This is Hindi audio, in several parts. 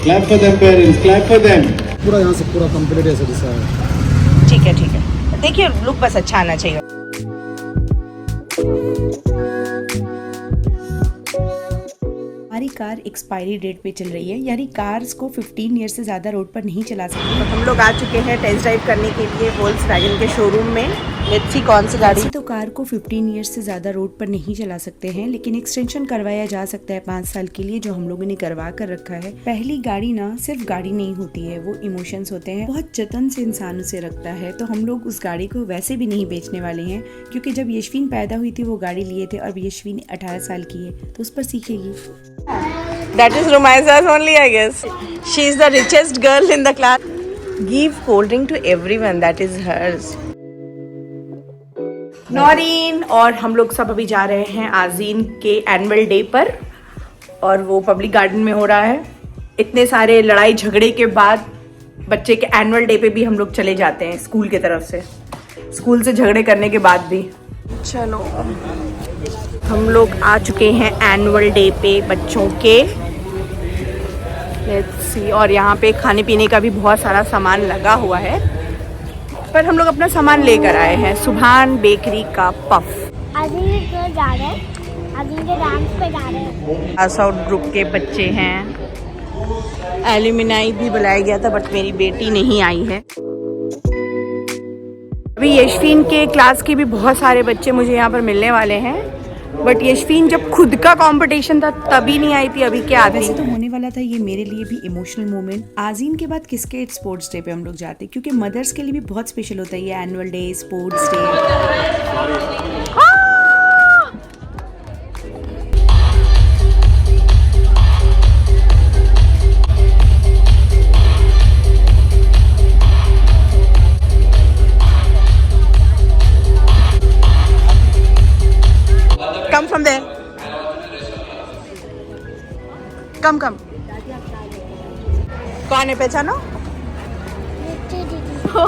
Clap for them, parents. Clap for them. पूरा यहाँ से पूरा कंप्लीट ऐसे दिशा है। ठीक है ठीक है, देखिए लुक बस अच्छा आना चाहिए। हमारी कार एक्सपायरी डेट पे चल रही है, यानी कार्स को 15 ईयर से ज़्यादा रोड पर नहीं चला सकते। तो हम लोग आ चुके हैं टेस्ट ड्राइव करने के लिए वोल्क्सवैगन के शोरूम में। लेट्स सी कौन सी गाड़ी। तो कार को 15 ईयर से ज़्यादा रोड पर नहीं चला सकते हैं, लेकिन एक्सटेंशन करवाया जा सकता है 5 साल के लिए, जो हम लोगों ने करवा कर रखा है। पहली गाड़ी ना सिर्फ गाड़ी नहीं होती है, वो इमोशंस होते हैं, बहुत जतन से इंसान उसे रखता है। तो हम लोग उस गाड़ी को वैसे भी नहीं बेचने वाले हैं, क्योंकि जब यशवीन पैदा हुई थी वो गाड़ी लिए थे, और यशवीन 18 साल की है तो उस पर सीखेगी। That is Rumaisa's only, I guess. She is the richest girl in the class. Give cold drink to everyone. That is hers. Naureen और हम लोग सब अभी जा रहे हैं आजीन के एनुअल डे पर, और वो पब्लिक गार्डन में हो रहा है। इतने सारे लड़ाई झगड़े के बाद बच्चे के एनुअल डे पे भी हम लोग चले जाते हैं स्कूल की तरफ से, स्कूल से झगड़े करने के बाद भी। चलो हम लोग आ चुके हैं एनुअल डे पे बच्चों के। लेट्स सी, और यहाँ पे खाने पीने का भी बहुत सारा सामान लगा हुआ है, पर हम लोग अपना सामान लेकर आए हैं। सुभान बेकरी का पफ। जा रहे हैं, के डांस पे जा रहे हैं। पास आउट ग्रुप के बच्चे हैं। एल्यूमिनाई भी बुलाया गया था, बट मेरी बेटी नहीं आई है। अभी यशवीन के क्लास के भी बहुत सारे बच्चे मुझे यहाँ पर मिलने वाले हैं, बट यशवीन जब खुद का कंपटीशन था तभी नहीं आई थी। अभी क्या वैसे तो होने वाला था ये मेरे लिए भी इमोशनल मोमेंट। आजीन के बाद किसके स्पोर्ट्स डे पे हम लोग जाते, क्योंकि मदर्स के लिए भी बहुत स्पेशल होता है ये annual day, sports day. Come from there. Come. कौन है, पहचानो?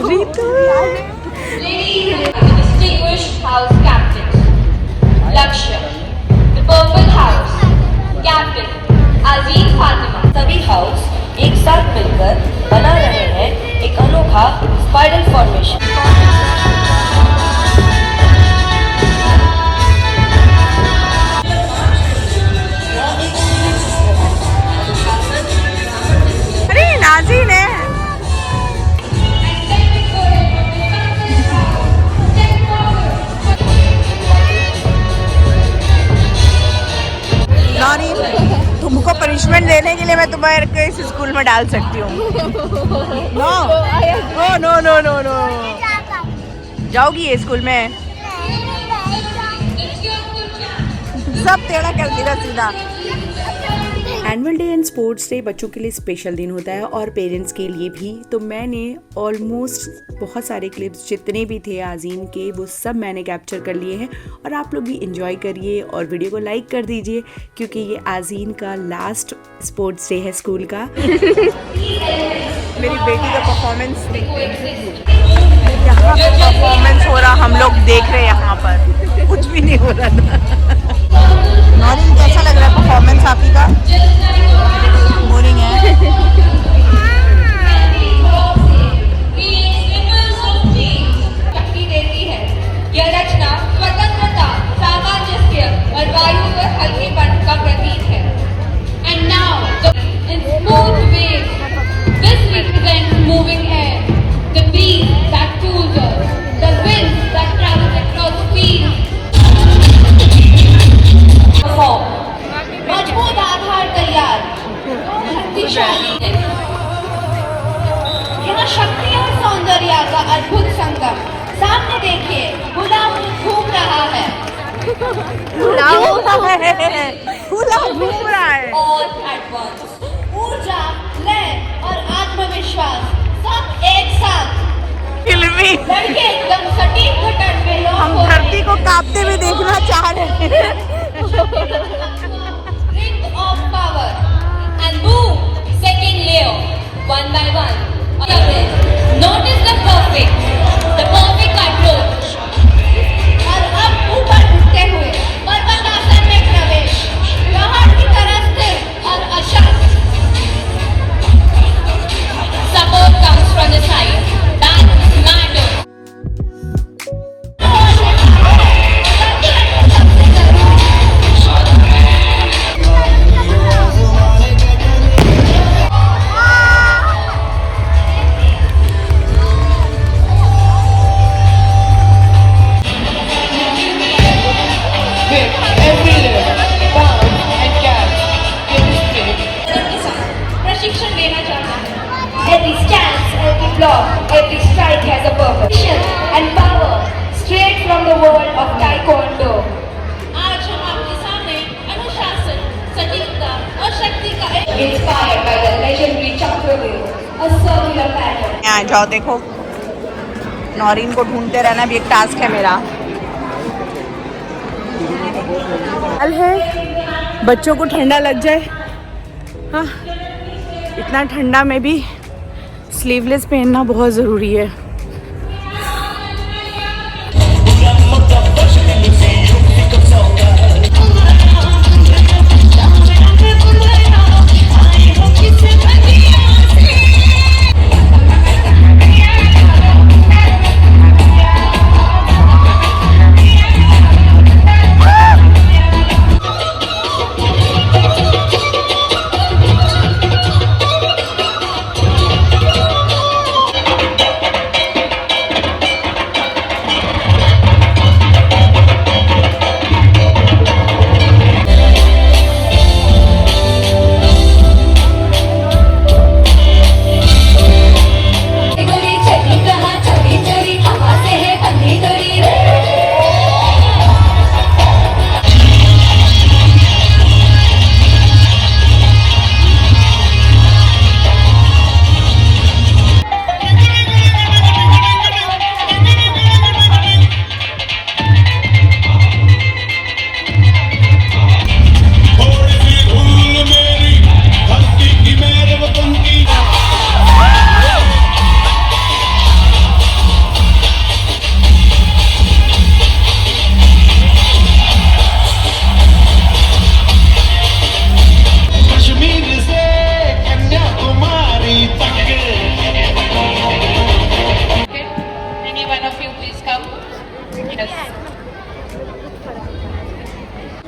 Ritu. Distinguished house captains. Lakshya, the purple house captain Azeen Fatima. सभी हाउस एक साथ मिलकर बना रहे हैं एक अनोखा स्पाइरल फॉर्मेशन। नाज़ीन है। नौरीन, तुमको पनिशमेंट देने के लिए मैं तुम्हारे को इस स्कूल में डाल सकती हूँ। नो। जाओगी ये स्कूल में? सब टेढ़ा कर देगा सीधा। Annual day and sports day बच्चों के लिए स्पेशल दिन होता है, और पेरेंट्स के लिए भी। तो मैंने ऑलमोस्ट बहुत सारे क्लिप्स जितने भी थे आजीन के, वो सब मैंने कैप्चर कर लिए हैं, और आप लोग भी एंजॉय करिए और वीडियो को लाइक कर दीजिए, क्योंकि ये आजीन का लास्ट स्पोर्ट्स डे है स्कूल का। मेरी बेटी का परफॉर्मेंस यहाँ पे परफॉर्मेंस हो रहा, हम लोग देख रहे हैं यहाँ पर, कुछ भी नहीं हो रहा था। नौरीन, कैसा लग रहा है परफॉर्मेंस आपकी का? बोरिंग है। शक्ति देती है। यह रचना स्वतंत्रता, सामंजस्य और वायु पर हल्केपन का प्रतीक है। And now, in smooth waves, this represents moving air, the breeze that cools us, the winds that travel across fields. मजबूत आधार तैयार, शक्तिशाली। यहाँ शक्ति और सौंदर्य का अद्भुत संगम। सामने देखिए, हुला घूम रहा है। All at once. ऊर्जा, लय और आत्मविश्वास सब एक साथ। लड़के एकदम सटीक घटन में हम धरती को कांपते हुए देखना चाह रहे हैं। Ring of power and boom, second layer, one by one. Notice the perfect approach. और अब ऊपर उठते हुए पर्वतासन में प्रवेश, पहाड़ की तरह स्थिर और अशक्त। of Taekwondo. आज हम आपके सामने अनुशासन, सटीकता और शक्ति का inspired by the legendary Chakravyuh, a circular pattern. यहाँ जाओ देखो, नौरीन को ढूंढते रहना भी एक टास्क है मेरा। हाल है बच्चों को ठंडा लग जाए, हाँ इतना ठंडा में भी स्लीवलेस पहनना बहुत ज़रूरी है।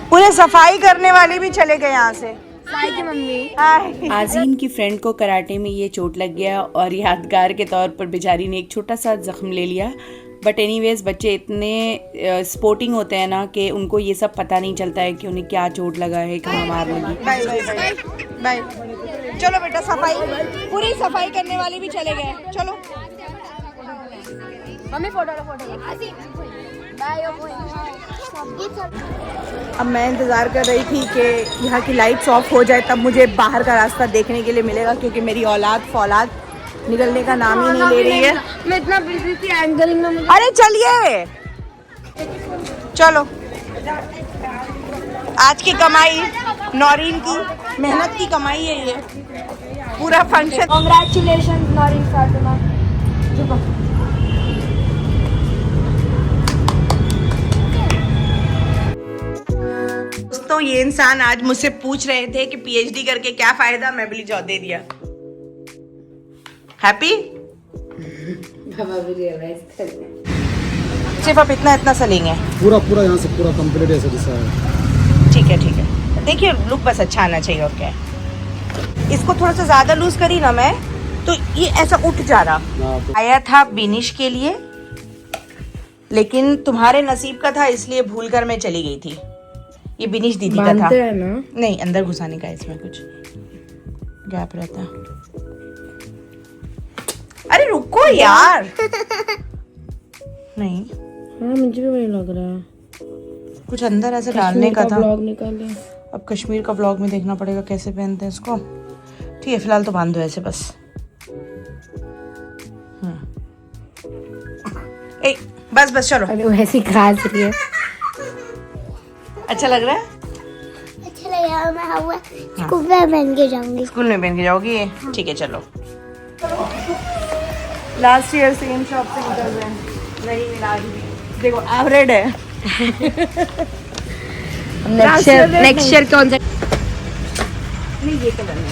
पूरे सफाई करने वाले भी चले गए यहाँ से। आजीन की फ्रेंड को कराटे में ये चोट लग गया और यादगार के तौर पर बेचारी ने एक छोटा सा जख्म ले लिया। बट एनीवेज बच्चे इतने स्पोर्टिंग होते हैं ना कि उनको ये सब पता नहीं चलता है कि उन्हें क्या चोट लगा है, कहाँ मार लगी। Bye bye bye bye. चलो बेटा, सफाई पूरी सफाई करने वाले भी चले गए। चलो मम्मी अब मैं इंतज़ार कर रही थी कि यहाँ की लाइट्स ऑफ हो जाए तब मुझे बाहर का रास्ता देखने के लिए मिलेगा, क्योंकि मेरी औलाद फौलाद निकलने का नाम ही नहीं ले रही है। मैं इतना बिजी थी एंकरिंग में। अरे चलिए चलो, आज की कमाई नौरीन की मेहनत की कमाई है ये पूरा फंक्शन। कांग्रेचुलेशन नौरीन फातिमा। दोस्तों ये इंसान आज मुझसे पूछ रहे थे कि पीएचडी करके क्या फायदा, मैं बोली जॉब दे दिया। हैप्पी? सिर्फ आप इतना इतना सा लेंगे? पूरा पूरा यहाँ से पूरा कंप्लीट ऐसा दिशा है। ठीक है ठीक है, देखिए लुक बस अच्छा आना चाहिए और क्या है। इसको थोड़ा सा ज्यादा लूज करी ना मैं तो ये ऐसा उठ जा रहा। आया था बिनिश के लिए, लेकिन तुम्हारे नसीब का था इसलिए भूल कर मैं चली गई थी। ये बिनिश दीदी का था ना? नहीं, अंदर घुसाने का इसमें कुछ गैप रहता है। अरे रुको यार। नहीं हाँ मुझे भी वही लग रहा है, कुछ अंदर ऐसे डालने का था। ब्लॉग निकाले। अब कश्मीर का ब्लॉग में देखना पड़ेगा कैसे पहनते हैं इसको। ठीक है फिलहाल तो बांध दो ऐसे बस। ए, बस बस चलो। अरे वैसी खास रही है। अच्छा लग रहा है? अच्छा लग रहा है। मैं हुआ स्कूल में पहन के जाऊंगी। स्कूल में पहन के जाओगी? ठीक है चलो। लास्ट ईयर सेम शॉप से निकल रहे हैं, नहीं मिला अभी। देखो एवरेड है। नेक्स्ट ईयर कौन सा? नहीं ये कलर है।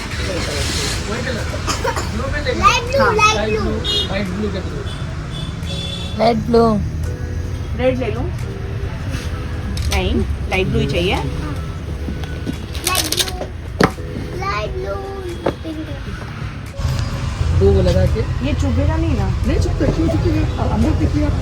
Light blue red blue. Red ले लूं? नहीं लाइट ब्लू ही चाहिए। लाइट ब्लू दो लगा के ये चुभेगा नहीं ना? नहीं चुपता, क्यों चुपेगा? अंदर देखिए आप,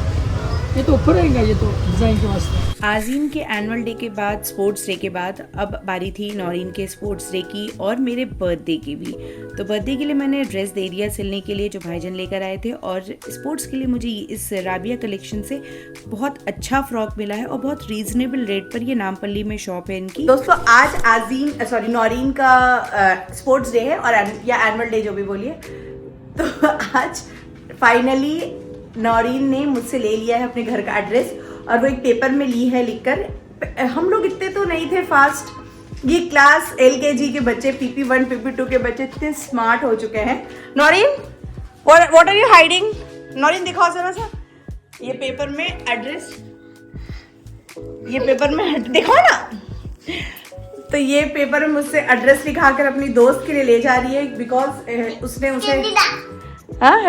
ये तो ऊपर रहेगा, ये तो डिजाइन के वास्ते। आज़ीम के एनुअल डे के बाद, स्पोर्ट्स डे के बाद अब बारी थी नौरीन के स्पोर्ट्स डे की और मेरे बर्थडे की भी। तो बर्थडे के लिए मैंने ड्रेस दे दिया सिलने के लिए जो भाईजान लेकर आए थे, और स्पोर्ट्स के लिए मुझे इस राबिया कलेक्शन से बहुत अच्छा फ्रॉक मिला है और बहुत रीज़नेबल रेट पर। ये नामपल्ली में शॉप है इनकी। दोस्तों आज नौरीन का स्पोर्ट्स डे है, और या एनुअल डे जो भी बोलिए। तो आज फाइनली नौरीन ने मुझसे ले लिया है अपने घर का एड्रेस, और वो एक पेपर में ली है लिखकर। हम लोग इतने तो नहीं थे फास्ट, ये क्लास LKG के बच्चे, PP1 PP2 के बच्चे इतने स्मार्ट हो चुके हैं। Naureen, what are you hiding? Naureen दिखाओ जरा सा ये पेपर में एड्रेस, ये पेपर में दिखाओ ना। तो ये पेपर में मुझसे एड्रेस लिखा कर अपनी दोस्त के लिए ले जा रही है, बिकॉज उसने उसे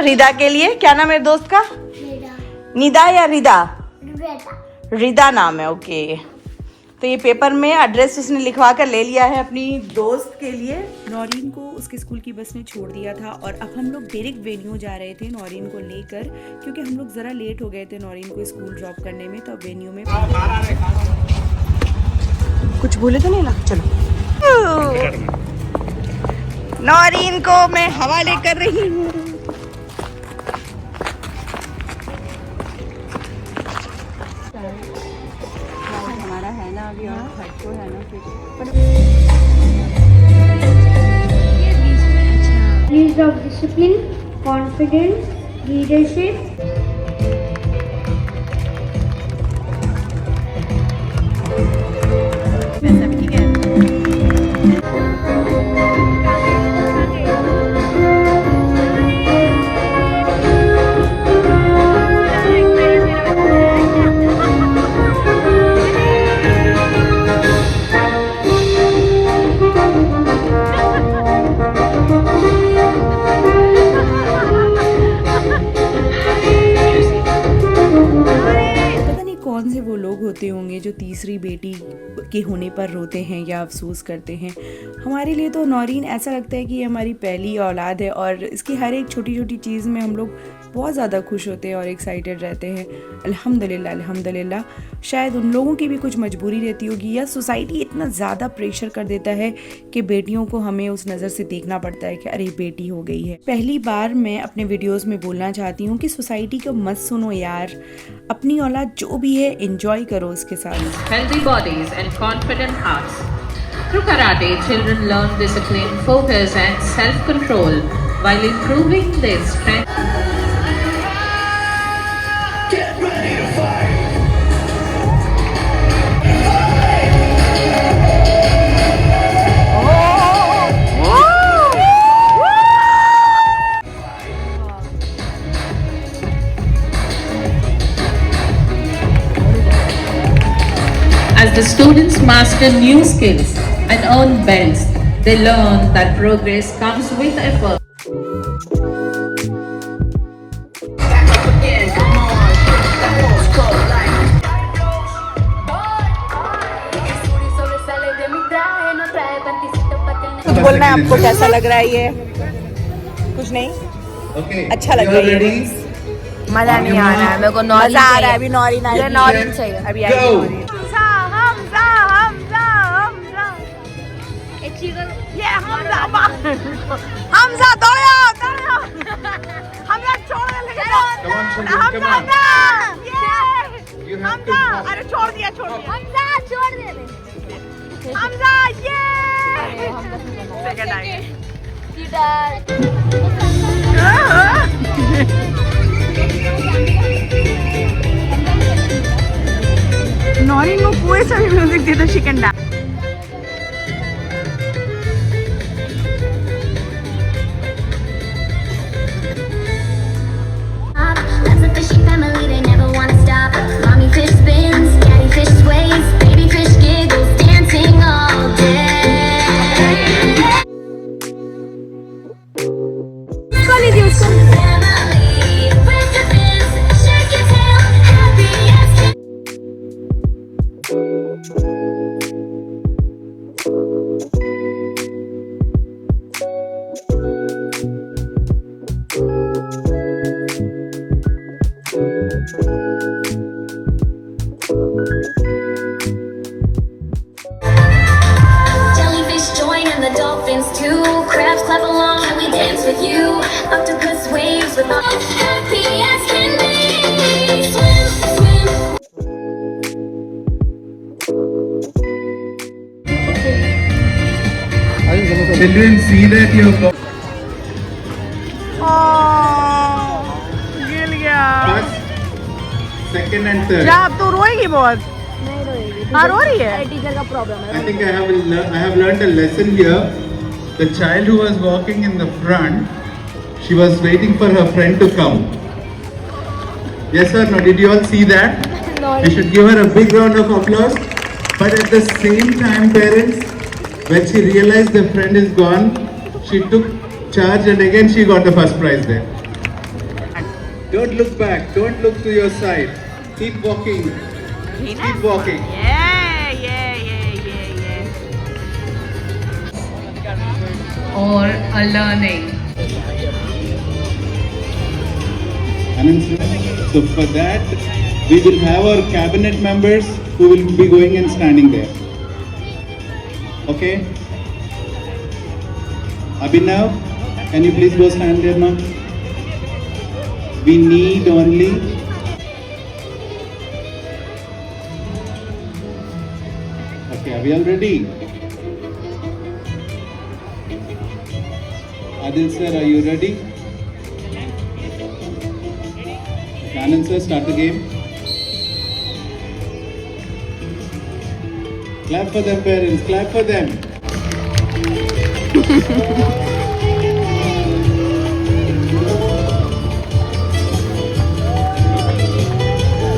रिदा के लिए। क्या नाम है दोस्त का? निदा या रिदा? रिदा नाम है। ओके, तो ये पेपर में एड्रेस उसने लिखवा कर ले लिया है अपनी दोस्त के लिए। नौरीन को उसके स्कूल की बस ने छोड़ दिया था, और अब हम लोग डायरेक्ट वेन्यू जा रहे थे नौरीन को लेकर, क्योंकि हम लोग ज़रा लेट हो गए थे नौरीन को स्कूल ड्रॉप करने में। तो वेन्यू में कुछ बोले तो नहीं ना? चलो, नौरीन को मैं हवाले कर रही हूँ। हमारा है ना अभी, और खर्च है ना Use of discipline, confidence, leadership. होते होंगे जो तीसरी बेटी के होने पर रोते हैं या अफसोस करते हैं। हमारे लिए तो नौरीन ऐसा लगता है कि ये हमारी पहली औलाद है, और इसकी हर एक छोटी छोटी चीज़ में हम लोग बहुत ज़्यादा खुश होते हैं और एक्साइटेड रहते हैं। अल्हम्दुलिल्लाह अल्हम्दुलिल्लाह। शायद उन लोगों की भी कुछ मजबूरी रहती होगी, या सोसाइटी इतना ज़्यादा प्रेशर कर देता है कि बेटियों को हमें उस नज़र से देखना पड़ता है कि अरे बेटी हो गई है। पहली बार मैं अपने वीडियोस में बोलना चाहती हूँ कि सोसाइटी को मत सुनो यार, अपनी औलाद जो भी है एंजॉय करो उसके साथ। Healthy bodies and confident hearts. Through karate, children learn discipline, focus and self-control while improving their strength. As the students master new skills and earn belts, they learn that progress comes with effort. कुछ बोलना है आपको? कैसा लग रहा है ये? कुछ नहीं? अच्छा लग रहा है। मजा नहीं आ रहा है मेरे को। नौरीन आ रहा है अभी। नौरीन चाहिए, नौरीन चाहिए अभी आएगी। हमजा दौड़ो हमजा छोड़ दे। हमजा अरे छोड़ दिया हमजा छोड़ दे। हमजा ये सेकंड आएगा। नौरीन को पूरे सभी म्यूजिक दे दो शिकंडा। Crabs clap along and we dance with you. Octopus waves with all as happy as can be. Swim, swim. Children, see that you're गिर गया। first, second and third. क्या अब तो रोएगी बहुत? नहीं रोएगी। हाँ रो रही है। टीचर का प्रॉब्लम है। I think I have learned a lesson here. The child who was walking in the front, she was waiting for her friend to come. Yes or no? Did you all see that? We should give her a big round of applause. But at the same time, parents, when she realized the friend is gone, she took charge and again she got the first prize there. Don't look back. Don't look to your side. Keep walking. Keep walking. Or a learning. So for that, we will have our cabinet members who will be going and standing there. Okay? Abhinav, can you please go stand there now? We need only okay, are we all ready? Adil sir, are you ready? Anand sir, start the game. Clap for them, parents. Clap for them.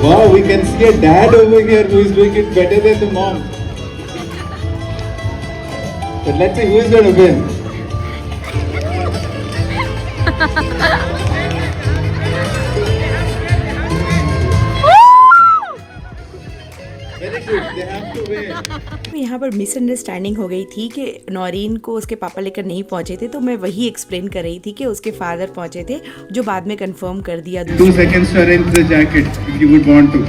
Wow, we can see a dad over here who is doing it better than the mom. But let's see who is going to win. Very good. They have to win. यहाँ पर मिसअंडरस्टैंडिंग हो गई थी कि नौरीन को उसके पापा लेकर नहीं पहुंचे थे, तो मैं वही एक्सप्लेन कर रही थी कि उसके फादर पहुंचे थे, जो बाद में कंफर्म कर दिया। 2 seconds to arrange the jacket if you would want to.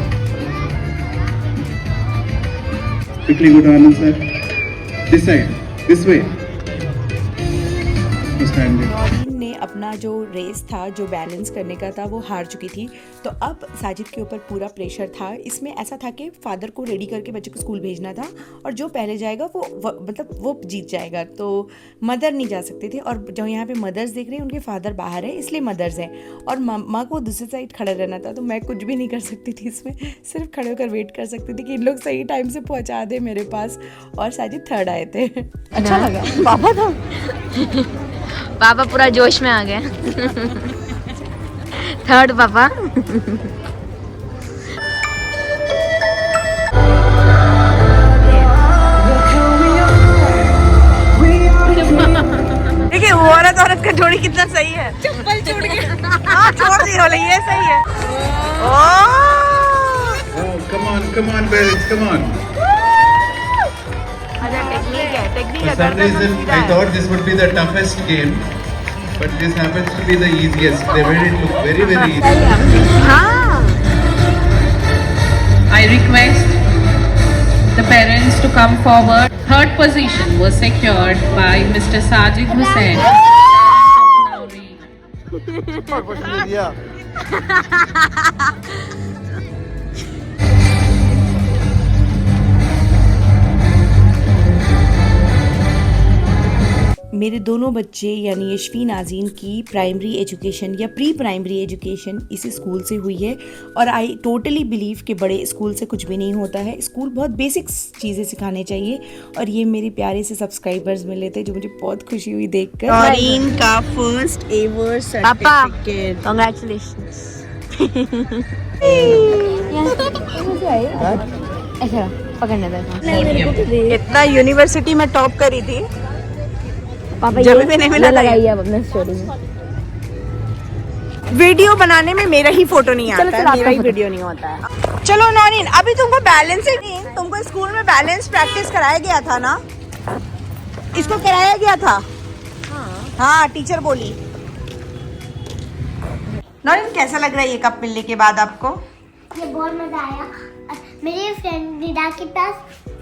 Quickly go to Anand sir. This side. This way. Just stand there. Naureen ने अपना जो रेस था, जो बैलेंस करने का था, वो हार चुकी थी। तो अब साजिद के ऊपर पूरा प्रेशर था। इसमें ऐसा था कि फादर को रेडी करके बच्चे को स्कूल भेजना था और जो पहले जाएगा वो जीत जाएगा। तो मदर नहीं जा सकते थे और जो यहाँ पे मदर्स देख रहे हैं उनके फादर बाहर है, इसलिए मदर्स हैं और माँ को दूसरी साइड खड़ा रहना था। तो मैं कुछ भी नहीं कर सकती थी इसमें, सिर्फ खड़े होकर वेट कर सकती थी कि इन लोग सही टाइम से पहुँचा दे मेरे पास। और साजिद थर्ड आए थे। अच्छा लगा। पापा था, पापा पूरा जोश में आ गए। थर्ड पापा। देखिए वो औरत का जोड़ी कितना सही है। चप्पल छोड़ के हाँ छोड़ दी हो, ये सही है। Oh, come on, parents, come on. For some reason, I thought this would be the toughest game, but this happens to be the easiest. They made it look very, very easy. I request the parents to come forward. Third position was secured by Mr. Sajid Hussain. मेरे दोनों बच्चे यानी यशवी नाज़ीन की प्राइमरी एजुकेशन या प्री प्राइमरी एजुकेशन इसी स्कूल से हुई है और आई टोटली बिलीव कि बड़े स्कूल से कुछ भी नहीं होता है। स्कूल बहुत बेसिक्स चीज़ें सिखाने चाहिए और ये मेरे प्यारे से सब्सक्राइबर्स मिले थे जो मुझे बहुत खुशी हुई देखकर। नौरीन का फर्स्ट एवर सर्टिफिकेट, कांग्रेचुलेशंस। ऐसा पकड़ने दे। इतना यूनिवर्सिटी में टॉप करी थी, पापा जब भी नहीं मिला लगाइए आप अपने स्टोरी में। वीडियो बनाने में मेरा ही फोटो नहीं आता है, मेरा ही वीडियो नहीं होता है। चलो नौरीन, अभी तुमको बैलेंस ही नहीं, तुमको स्कूल में बैलेंस प्रैक्टिस कराया गया था ना? इसको कराया गया था? हाँ टीचर बोली। नौरीन कैसा लग रहा है ये कप मिलने के बाद आपको? ये बहुत मजा आया। मेरी फ्रेंड रिदा के पास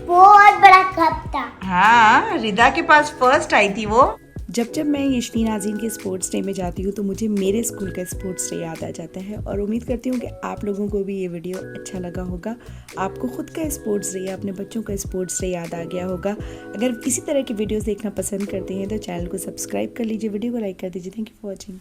बहुत बड़ा कप था। हाँ रिदा के पास फर्स्ट आई थी वो, जब जब मैं यशनी नाज़ीन के स्पोर्ट्स डे में जाती हूँ तो मुझे मेरे स्कूल का स्पोर्ट्स डे याद आ जाता है और उम्मीद करती हूँ कि आप लोगों को भी ये वीडियो अच्छा लगा होगा। आपको खुद का स्पोर्ट्स डे या अपने बच्चों का स्पोर्ट्स डे याद आ गया होगा। अगर इसी तरह की वीडियोस देखना पसंद करते हैं तो चैनल को सब्सक्राइब कर लीजिए, वीडियो को लाइक कर दीजिए। Thank you for watching.